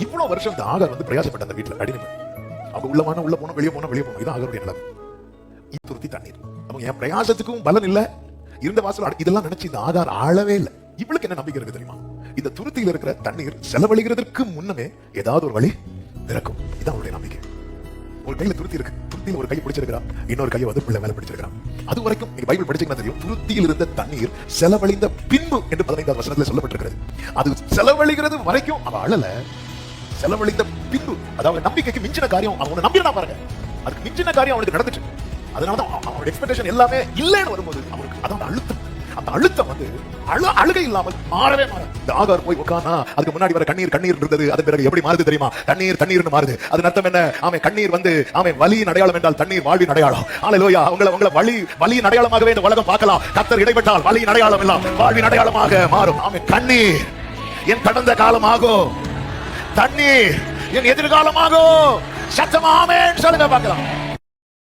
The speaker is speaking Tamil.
இவ்வளவு வருஷம் இந்த ஆகார் வந்து பிரயாசப்பட்ட அந்த வீட்டுல அடிமை. அவங்க உள்ள போனோம், வெளியே போனோம். இதான் ஆகாருடைய நிலைமை. துருத்தி தண்ணீர். அவங்க என் பிரயாசத்துக்கும் பலன் இல்ல. இருந்த வாசல் இதெல்லாம் நினைச்சு இந்த ஆகார் ஆளவே இல்லை. இவளுக்கு என்ன நம்பிக்கை இருக்கு தெரியுமா? இந்த துருத்தியில் இருக்கிற தண்ணீர் செலவழிகிறதுக்கு முன்னமே ஏதாவது ஒரு வழி திறக்கும். இதான் அவருடைய நம்பிக்கை. ஒரு கையில துருத்தி இருக்கு, துருத்தியில் ஒரு கையை பிடிச்சிருக்கிறான், இன்னொரு கையை வந்து பிள்ளை மேல பிடிச்சிருக்கிறான். அது வரைக்கும் நீங்க பைபிள் படிச்சீங்கன்னா தெரியும், துருத்தியில் இருந்த தண்ணீர் செலவழிந்த பின்பு என்று 15வது வசனத்தில் சொல்லப்பட்டிருக்கிறது. அது செலவழிகிறது வரைக்கும் அவ அழல. செலவழிந்த பின்பு, அதாவது நம்பிக்கைக்கு மிஞ்சின காரியம் அவனை நம்பினா பாருங்க, அதுக்கு மிஞ்சின காரியம் அவனுக்கு நடந்துச்சு. அதனாலதான் அவனுடைய எக்ஸ்பெக்டேஷன் எல்லாமே இல்லைன்னு வரும்போது அவனுக்கு அதான் அழுத்தம். அந்த அழுத்தம் வந்து அழுகை இல்லாமல் மாறவே மாறாது. இந்த ஆகார் போய் உட்கார்ந்தா அதுக்கு முன்னாடி வர கண்ணீர் இருந்தது. அதன் பிறகு எப்படி மாறுது தெரியுமா? தண்ணீர்னு மாறுது. அதன் அர்த்தம் என்ன? ஆமே, கண்ணீர் வந்து ஆமே வலியின் அடையாளம் என்றால் தண்ணீர் வாழ்வின் அடையாளம். ஹல்லேலூயா. உங்களை வலியின் அடையாளமாகவே இந்த உலகம் பார்க்கலாம். கர்த்தர் இடைப்பட்டால் வலியின் அடையாளம் எல்லாம் வாழ்வின் அடையாளமாக மாறும். ஆமே, கண்ணீர் என் கடந்த காலமாகும், தண்ணீர் என் எதிர்காலமாகும். சத்தமா ஆமென் சொல்லுங்க பார்க்கலாம்.